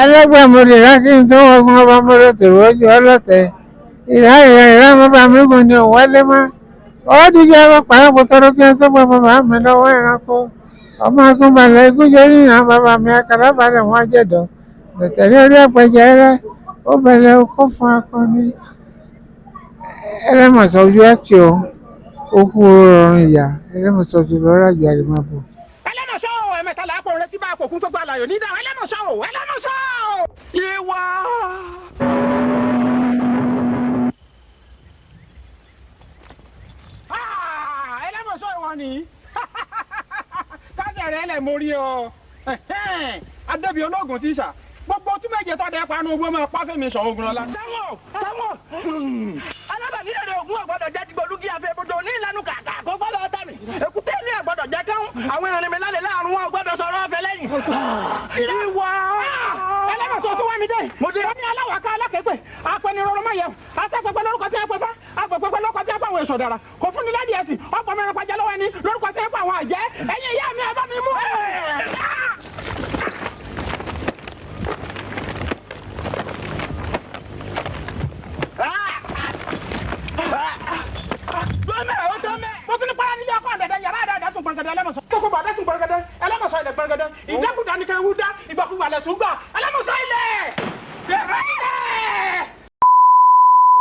ẹlẹ́gbẹ́ mo lè rántí tó wọ́n ọba mo lè tèrò ojú ọlọ́tẹ̀ ìrá mo bá mi gùn ní òwálé mọ́ ọdíjọ́ ẹ̀rọ pàápàá tọrọ kí ẹ tó gbọ́ bàbá mi lọ́wọ́ ẹranko ọmọ akúnbalẹ̀ igúnjẹ nínú bàbá mi akàlábàlẹ̀ wọn jẹ̀dọ̀ tẹ̀tẹ̀rí orí ẹ̀pẹ̀jẹ̀ rẹ ó bẹ̀rẹ̀ okó fún akọni ẹlẹ́mọ̀sán ojú ẹ̀ tí ó kú rọrùn ìyá ẹlẹ́mọ̀sán ojú lọ́rọ̀ àjọ àrèmábọ̀. ẹlẹ́mọ̀sán o ẹ̀mẹ́ta làápọ̀ rẹ tí bá a kò kún tó gba àlàyé nídà ẹlẹ́mọ̀sán o ìwà. ẹlẹ́mọ̀sán ìwọ ni kájẹ̀ rẹ̀ lẹ̀ mórí o adébí ológun tíṣà gbogbo tún méje tó dẹ panu ogun ọmọ pàfẹ́ mi sọ ogun ọlá. sẹ́wọ̀n alábàbí rẹ̀ ogun ọ̀gbọ́dọ̀ jẹ́ dìgbòlúgí afẹ́bọ̀dọ̀ ní ìlànà kàkà kó gbọ́dọ̀ ọ̀tá mi èkúté ní ọ̀gbọ́dọ̀ jẹ́ káwọn àwọn èèyàn mi lálẹ́ láàrún wọn ọ̀gbọ́dọ̀ sọ̀rọ̀ ọ̀fẹ́ lẹ́yìn. ìwà ẹlẹ́mọ̀sọ tó wá mi dé mo ní aláwàká alákẹ́gbẹ́ apẹnirọrọ máa yẹ asẹ́pẹpẹ lórúkọ tí a pẹ fá apẹpẹpẹ lórúkọ tí a pẹ àwọn èso dára kò fún ni ládìí ẹsìn ọ̀pọ̀ mẹ́rin pàjẹ́ lọ́wọ́ ẹni lórúkọ tí a pẹ àwọn àjẹ́ ẹ̀yin ìyá mi ẹ bá mi mú. mo tún ní pàrọ̀ nílé ọkọ̀ ọ̀dẹ̀dẹ̀ yàrá àdáadáa sùn gbọ̀ngàdẹ̀ ẹlẹ́mọ̀sọ. kókó bàdá sùn gbọ̀ngàdẹ̀ ẹlẹ́mọ̀sọ ilẹ̀ gbọ̀ngàdẹ̀ ìjákùjá ní kẹ́ wú dá ìgbàkúgbà lẹ̀ tún gbà ẹlẹ́mọ̀sọ ilẹ̀.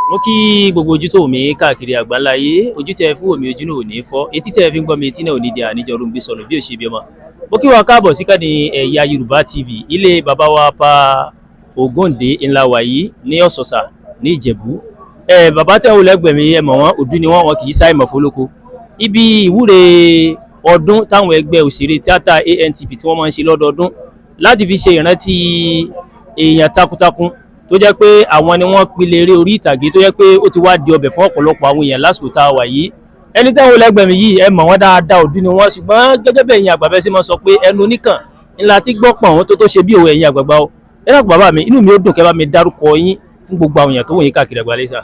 mo kí gbogbo ojú tó mi káàkiri àgbáláyé ojú tẹ fún omi ojú náà ò ní fọ́ etí tẹ fi ń gbọ́ mi etí náà ò ní di àníjọrùn gbé sọnù bí ò ṣe bí ọmọ. mo kí wa káàbọ̀ sí kàní Ẹ̀yà Yorùbá TV ilé bàbá wa pa Ògúndé ńlá wàyí ní Ọ̀sọ̀sà ní Ìjẹ̀bú. Bàbá tẹ́ ò lẹ́gbẹ̀mí ẹ mọ̀ wọ́n òdú ni wọ́n kì í sáì mọ̀ fólókó. Ibi ìwúre ọdún táwọn ẹgbẹ́ òṣèré tíátà ANTP tí wọ́n máa ń ṣe lọ́dọọdún láti fi ṣe ìrántí èèyàn takuntakun tó jẹ́ pé àwọn ni wọ́n pilẹ̀ eré orí ìtàgé tó jẹ́ pé ó ti wá di ọbẹ̀ fún ọ̀pọ̀lọpọ̀ àwọn èèyàn lásìkò tá a wà yìí. Ẹni tẹ́ ò lẹ́gbẹ̀mí yìí ẹ mọ̀ wọ́n dáadáa òdú ni wọ́n ṣùgbọ́n gẹ́gẹ́ bẹ́ẹ̀ ẹ̀yin àgbàfẹ́ sí máa sọ pé ẹnu oníkàn ńlá tí gbọ́ pọ̀ wọ́n tó ṣe bí òwe ẹ̀yin àgbàgbà o. ẹ dákun bàbá mi inú mi ó dùn kẹ́ bá mi dárúkọ yín fún gbogbo àwọn èèyàn tó wò yín káàkiri àgbáyé sà.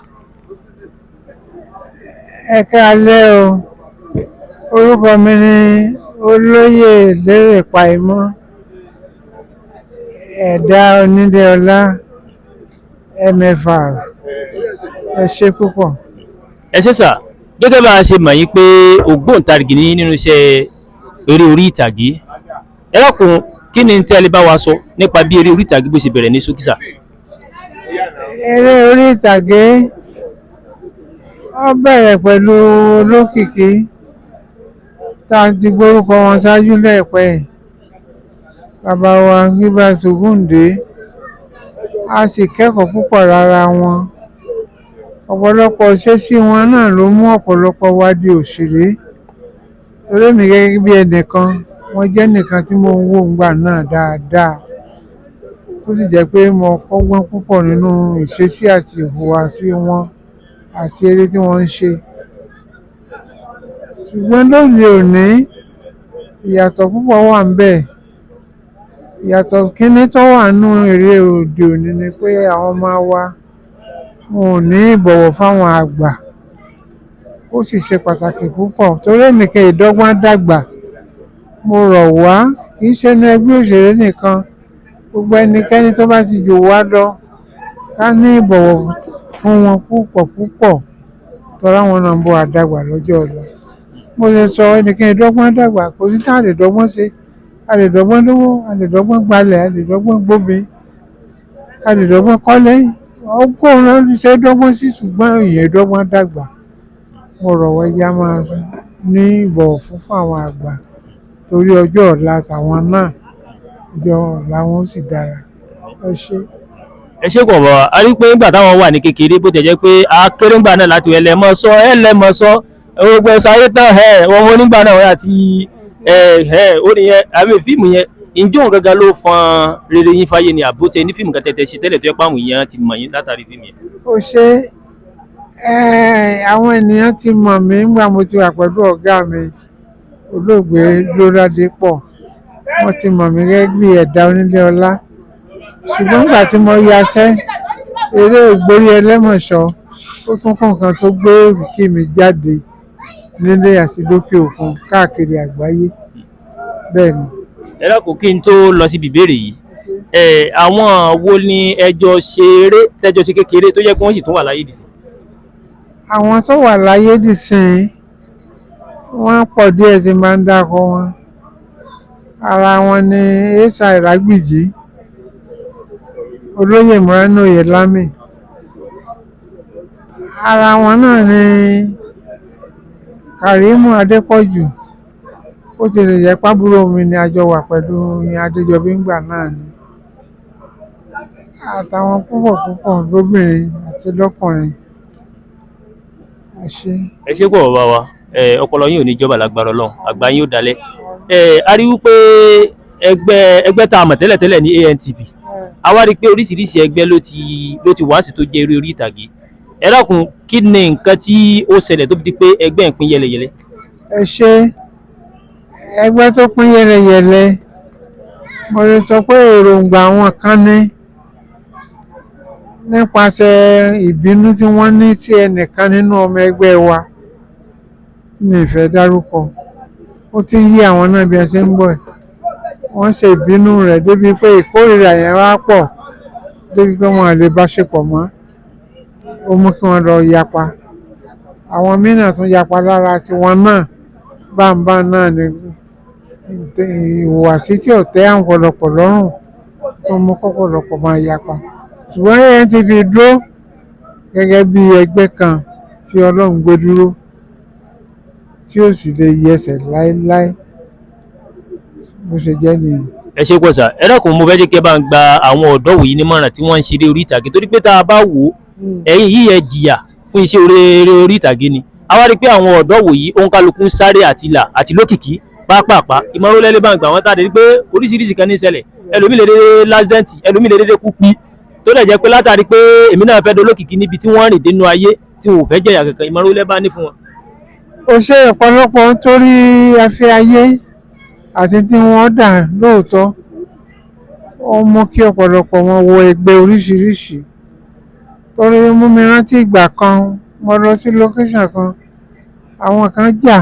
Ẹ káalẹ́ o orúkọ mi ni olóyè Lérè Pàímọ́ Ẹ̀dá Onídéọlá MFR ẹ ṣé púpọ̀. ẹ ṣé sà gẹ́gẹ́ bá a ṣe mọ̀ yín pé ògbóǹtarìgì ní nínú iṣẹ́ eré orí ìtàgé ẹ dákun kí ni tẹ́ ẹ lè bá wa sọ nípa bí eré orí ìtàgé bó ṣe bẹ̀rẹ̀ ní ṣókí sà. Eré orí ìtàgé ó bẹ̀rẹ̀ pẹ̀lú olókìkí tá a ti gbórúkọ wọn ṣáájú lẹ́ẹ̀pẹ́ bàbá wa Gilbert Ògúndé a sì kẹ́kọ̀ọ́ púpọ̀ lára wọn ọ̀pọ̀lọpọ̀ ìṣesí wọn náà ló mú ọ̀pọ̀lọpọ̀ wá di òṣèré torí mi gẹ́gẹ́ bí ẹnìkan wọ́n jẹ́ nìkan tí mo ń wò ńgbà náà dáadáa tó sì jẹ́ pé mo kọ́gbọ́n púpọ̀ nínú ìṣesí àti ìhùwàsí wọn àti eré tí wọ́n ń ṣe ṣùgbọ́n lóde òní ìyàtọ̀ púpọ̀ wà ń bẹ̀ ìyàtọ̀ kíní tó wà nínú eré òde òní ni pé àwọn ọmọ wa wọn ò ní ìbọ̀wọ̀ fáwọn àgbà ó sì ṣe pàtàkì púpọ̀ torí nìkan ìdọ́gbọ́n dàgbà mo rọ̀ wá kì í ṣe ní ẹgbẹ́ òṣèré nìkan gbogbo ẹnikẹ́ni tó bá ti jù wá lọ ká ní ìbọ̀wọ̀ fún wọn púpọ̀ tọ́ra wọn náà ń bọ̀ àdàgbà lọ́jọ́ ọ̀la mo lè sọ ẹnìkan ìdọ́gbọ́n dàgbà kò sí tá a lè dọ́gbọ́n ṣe a lè dọ́gbọ́n lówó a lè dọ́gbọ́n gbalẹ̀ a lè dọ́gbọ́n gbóbi a lè dọ́gbọ́n kọ́lé ọgọ́rùn ló ti ṣe dọ́gbọ́n sí ṣùgbọ́n èèyàn dọ́gbọ́n dàgbà mo rọ̀ wọ́n ẹja máa ní ìbọ̀wọ̀ fún àwọn àgbà torí ọjọ́ ọ̀la tàwọn náà ọjọ́ ọ̀la wọn sì dára ẹ ṣé. ẹ ṣé kò bọ̀ a rí pé nígbà táwọn wà ní kékeré bó tẹ̀ jẹ́ pé akérèǹgbà náà láti ẹlẹ́mọ̀sọ gbogbo ẹ̀sọ́ ayé tán wọn onígbà náà wọ́n àti ó nìyẹn àmì fíìmù yẹn ǹjẹ́ òun gangan ló fọn rere yín fáyé ni àbótẹ ní fíìmù kan tẹ́tẹ́ sí tẹ́lẹ̀ tó yẹ pé àwọn èèyàn ti mọ̀ yín látàrí fíìmù yẹn. ó ṣe àwọn ènìyàn ti mọ̀ mí nígbà mo ti wà pẹ̀lú ọ̀gá mi olóògbé Lọ́ládépọ̀ wọ́n ti mọ̀ mí gẹ́gẹ́ bí Ẹ̀dá Onídéọlá ṣùgbọ́n nígbà tí mo yaṣẹ́ eré Ògbórí Ẹlẹ́mọ̀ṣọ́ ó tún kàn kan tó gbé òkìkí mi jáde nílé àti lókè òkun káàkiri àgbáyé bẹ́ẹ̀ ni. ẹ dákun kí n tó lọ síbi ìbéèrè yìí àwọn wo ni ẹjọ́ ṣe eré tẹ́jọ́ ṣe kékeré tó yẹ kí wọ́n sì tún wà láyé dìsìn. àwọn tó wà láyé dìsìn wọ́n pọ̀ díẹ̀ tí máa ń dákọ wọn. ara wọn ni Esa Iragbiji, olóyè Moreno Oyelami, ara wọn náà ni Karimu Adépọ̀jù, ó ti lè jẹ́ pábúrò mi ni a jọ wà pẹ̀lú ní Adéjọbí ńgbà náà ni, àtàwọn púpọ̀ lóbìnrin àti lọ́kùnrin. ẹ ṣé pọ̀ bàbá wa, ọpọlọ yín ò ní jọba lágbára Ọlọ́run, àgbà yín ó dalẹ̀. A rí wípé ẹgbẹ́ tá a mọ̀ tẹ́lẹ̀tẹ́lẹ̀ ní ANTP, a wá rí i pé oríṣiríṣi ẹgbẹ́ ló ti wá sí tó jẹ́ eré orí ìtàgé. ẹ dákun, kí ni nǹkan tí ó ṣẹlẹ̀ tó fi di pé ẹgbẹ́ ń pín yẹlẹyẹlẹ. ẹ ṣe ẹgbẹ́ tó pín yẹlẹyẹlẹ, mo lè sọ pé èròǹgbà àwọn kan ní nípasẹ̀ ìbínú tí wọ́n ní sí ẹnìkan nínú ọmọ ẹgbẹ́ wa tí mi fẹ́ dárúkọ. ó ti yí àwọn náà bí ẹ ṣe ń bọ̀, wọ́n ṣe ìbínú rẹ̀ débi pé ìkórìíra yẹn wá pọ̀ débi pé wọn lè bá ṣe pọ̀ mọ́, ó mú kí wọ́n lọ yapa. àwọn mìíràn tún yapa lára tiwọn náà, báńbá náà ni ìhùwàsí tí ò tẹ́ àwọn ọ̀pọ̀lọpọ̀ lọ́rùn tó mú kọ́pọ̀lọpọ̀ máa yapa. ṣùgbọ́n ANTP dúró gẹ́gẹ́ bí ẹgbẹ́ kan tí Ọlọ́run gbé dúró tí ó sì lè yẹsẹ̀ láéláé, bó ṣe jẹ́ nìyí. ẹ ṣé pọ̀ sà, ẹ dákun, mo fẹ́ jẹ́ kí ẹ bá ń gba àwọn ọ̀dọ́ wòyí nímọ̀ràn tí wọ́n ń ṣeré orí ìtàgé, torí pé tá a bá wò ó ẹ̀yin yìí ẹ jìyà fún iṣẹ́ orí ìtàgé ni. a wá rí i pé àwọn ọ̀dọ́ wòyí òǹkálukú ń sáré àti là àti lókìkí pápápá. ìmọ̀ràn olẹ́lẹ́ bá ń gbà wọ́n tàdé pé oríṣiríṣi kan ní ìṣẹ̀lẹ̀, ẹlòmíì lè dédé lásìdẹ́ǹtì, ẹlòmíì lè dédé kú pí, tó lè jẹ́ pé látàrí pé èmi náà fẹ́ dolókìkí níbi tí wọ́n rìn dénú ayé tí wọn ò fẹ́ jẹ̀yà kankan. ìmọ̀ràn olẹ́ bá ní fún wọn. ó ṣe ọ̀pọ̀lọpọ̀ nítorí afẹ́ ayé àti tí wọ́n dà lóòótọ́, ó mú kí ọ̀pọ̀lọpọ̀ wọn wọ ẹgbẹ́ oríṣiríṣi. torí mú mi rántí ìgbà kan mo lọ sí location kan, àwọn kan jà,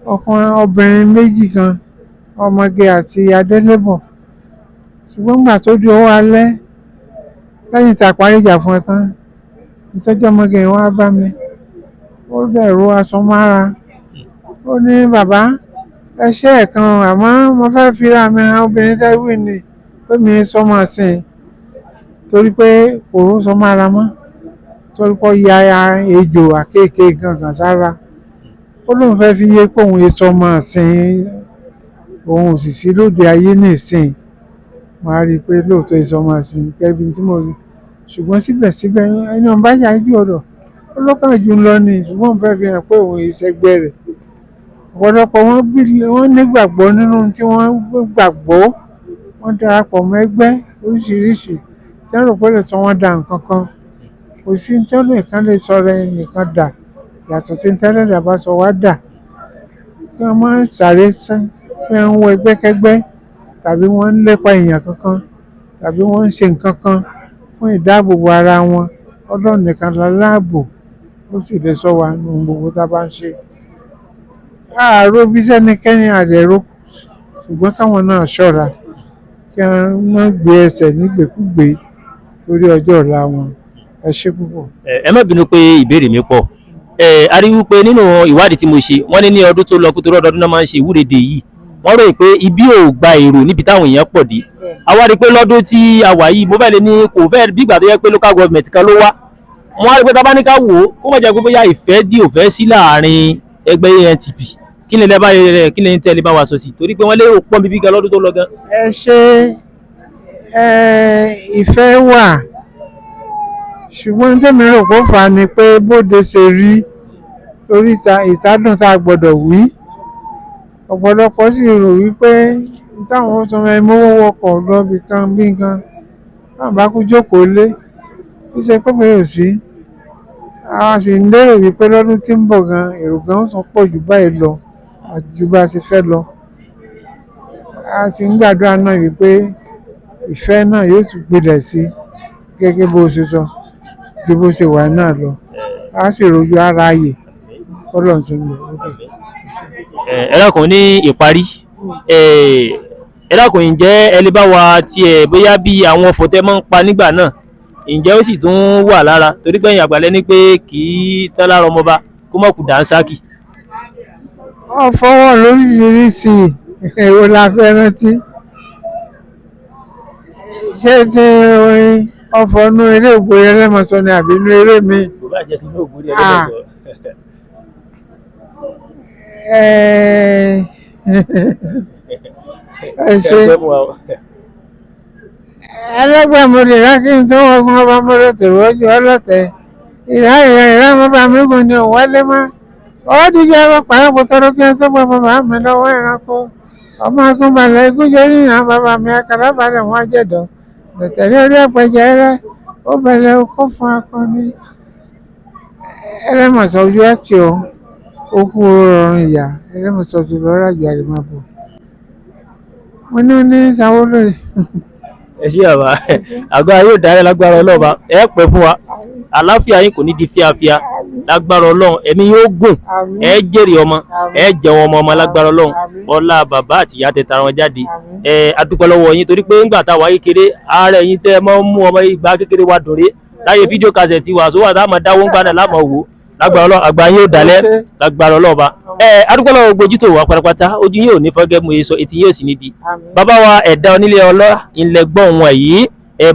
obìnrin méjì kan, ọmọge àti adélébọ̀. ṣùgbọ́n nígbà tó di ọwọ́ alẹ́ lẹ́yìn tá a parí ìjà fún ẹ tán, ìtọ́jú ọmọge yẹn wá bá mi, ó dẹ̀rù aṣọ mára, ó ní bàbá ẹ ṣe ẹ̀kan àmọ́ mo fẹ́ fira mi hàn obìnrin tẹ́wì ni pé mi sọmọ sìn torí pé kò sọ mára mọ́, torí pé ya ejò àkéèké gangan sára. ó lóun fẹ́ fi yé pé òun sọmọ sìn, òun ò sì sí lóde ayé nìsín. máa rí i pé lóòótọ́ ìsọmọ sìn kẹ́bi tí mo rí, ṣùgbọ́n síbẹ̀síbẹ̀ ẹni ọ̀n bá yà jù ọ̀dọ̀ ọlọ́kàn jù lọ ni, ṣùgbọ́n fẹ́ fi hàn pé òun ìṣẹ́gbẹ́ rẹ̀. ọ̀pọ̀lọpọ̀ wọ́n nígbàgbọ́ nínú tí wọ́n gbàgbọ́, wọ́n darapọ̀ mọ́ ẹgbẹ́ oríṣiríṣi tí wọ́n rò pé lè sọ wọ́n dà nǹkan kan. kò sí tí wọ́n nìkan lè sọ̀rọ̀ ẹnìkan dà yàtọ̀ sí tẹ́lẹ̀ dàbá sọ wá dà. kí wọ́n máa sáré pé wọ́n ń wọ ẹgbẹ́kẹ́gbẹ́ tàbí wọ́n ń lépa èèyàn kankan tàbí wọ́n ń ṣe nǹkan kan fún ìdáàbòbò ara wọn. Ọlọ́run nìkan láláàbò, ó sì lè sọ wa nínú gbogbo tá a bá ń ṣe. àárò bí sẹ́nikẹ́ni àdẹ̀rọ, ṣùgbọ́n káwọn náà ṣọ́ra kí wọ́n má gbé ẹsẹ̀ nígbèkúgbè torí ọjọ́ ọ̀la wọn. ẹ ṣé púpọ̀. ẹ má bínú pé ìbéèrè mi pọ̀. a rí wípé nínú ìwádìí tí mo ṣe, wọ́n ní ní ọdún tó lọ kó tó rọ́dọọdún náà máa ń ṣe ìwúrèdè yìí, wọ́n rò pé ibi ò gba èrò níbi táwọn èèyàn pọ̀ dé. a wá rí pé lọ́dún tí a wà yìí mo fẹ́ lè ní kò fẹ́ bí ìgbà tó yẹ pé local government kan ló wá. wọ́n á rí pé tá a bá ní ká wò ó kó má jẹ́ pé bóyá ìfẹ́ dí òfẹ́ sí láàrin ẹgbẹ́ ANTP. kí ni tẹ́lẹ̀ bá wa sọ sí, torí pé wọ́n lé òpó bíbí gan lọ́dún tó lọ gan. ẹ ṣe ìfẹ́ wà, ṣùgbọ́n tẹ́mi rò pé ó fà á ni pé bóde ṣe rí, torí ìtádùn tá a gbọ́dọ̀ wí. ọ̀pọ̀lọpọ̀ sì rò wípé táwọn tó máa mówó wọkọ̀ lọ́bì kan bí nǹkan táwọn bá kú jókòó lé, bí ṣe pé ò sí. a sì ń lérò wípé lọ́dún tí ń bọ̀ gan èrò gan ó tún pọ̀ jù báyìí lọ àti ju bá a ṣe fẹ́ lọ. a sì ń gbàdúrà náà wípé ìfẹ́ náà yóò tún gbilẹ̀ sí gẹ́gẹ́ bó ṣe sọ ju bó ṣe wà náà lọ. a sì rojú ara ààyè Ọlọ́run ti ń lò. ẹ dákun, ní ìparí, ẹ dákun ǹjẹ́ ẹ lè bá wa tiẹ̀ bóyá bí àwọn ọ̀fọ̀ tẹ́ máa ń pa nígbà náà ǹjẹ́ ó sì tún wà lára torí pé ẹ̀yin àgbàlẹ́ ní pé kì í tán lára ọmọba kó mọ̀ kù dànsákì. ọ̀fọ̀ wọ̀ lóríṣiríṣi èwo la fẹ́ rántí ṣé ti ọ̀fọ̀ inú eré Ògbórí Ẹlẹ́mọ̀ṣọ́ ni àbí inú eré mi. kò bá jẹ́ tinú Ògbórí Ẹlẹ́mọ̀ṣọ́. ẹ ṣe ẹlẹgbẹ́ mo lè rá kí n tó ọgbọ́n ọba mọ́rọ̀ tèwọ́jú ọlọ́tẹ̀ ìrá mọ́ba mígùn ni òun wálé mọ́ ọwọ́ díjọ́ ẹ̀rọ pàápàá tọrọ kí ẹ sọ́gbọ́n bàbá mi lọ́wọ́ ẹranko ọmọ akúnbalẹ̀ igúnjẹ nínú bàbá mi akàlábàlẹ̀ wọn jẹ̀dọ̀ tẹ̀tẹ̀rí orí ẹ̀pẹ̀jẹ̀ rẹ ó bẹ̀rẹ̀ kó fún akọni Ẹlẹ́mọ̀ṣọ́ ojú ẹ̀ tí ó kú rọrùn ìyá Ẹlẹ́mọ̀ṣọ́ ti lọ́ọ́ rájò àrèmábọ̀ mo ní sanwó lórí. ẹ ṣé àbá àgọ́ ayé òdàrẹ́ lágbára ọlọ́ọ̀ba ẹ pẹ́ fún wa àláfíà yín kò ní di fíafíà lágbára ọlọ́run ẹ̀mí yóò gùn ẹ jèrè ọmọ ẹ jẹun ọmọ lágbára ọlọ́run ọlá bàbá àti ìyá tẹ tara wọn jáde adúpẹ́ lọ́wọ́ yín torí pé ńgbà tá a wáyé kéré ààrẹ yín tẹ́ ẹ mọ́ mú ọmọ ìgbà kékeré wa dòrè láyé fídíò kásẹ̀tì wà sówà tá a máa dáwọ́ ńgbà náà láàmú wò lágbára ọlọ́run àgbà yín ò dalẹ̀ lágbára ọlọ́ọ̀ba adúpẹ́ lọ́wọ́ gbójútó wa pátápátá ojú yín ò ní fọ́gẹ́ mu èso etí yín ò sì ní di bàbá wa ẹ̀dá onílé ọlọ́ ìlẹ̀gbọ́n wọn yìí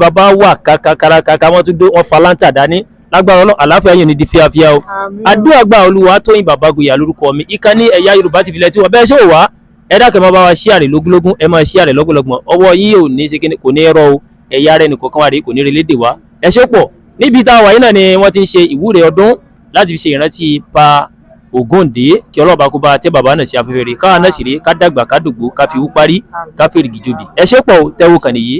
bàbá wà kàkàkàràkàkà wọn tún dó wọn falanta dání lágbára ọlọ́run àláfíà yín ò ní di fíafíà o àdúrà gba Olúwatóyìn Bàbágboyà lórúkọ mi ìkànnì Ẹ̀yà Yorùbá TV tí wọ́n bẹ́ẹ̀ ṣe wò wá ẹ dákẹ́ máa bá wa ṣíàrè lógúnlógún ẹ máa ṣíàrè lọ́gbọ̀lọ́gbọ̀n ọwọ́ yín ò ní ṣe kò ní rọ o ẹ̀yà rẹ̀ nìkan kan wà rí kò ní relédè wá ẹ ṣé pọ̀ níbi tá a wà yín náà ni wọ́n ti ń ṣe ìwúre ọdún láti fi ṣe ìrántí Pa Ògúndé kí ọlọ́ọ̀bá kó bá tẹ́ bàbá náà sí afẹ́fẹ́ rẹ̀ káwa náà sì rí ká dàgbà ká dògbò ká fi wú parí ká fèrè gìjòbì ẹ ṣé pọ̀ tẹ́wọ́ kàn nìyí.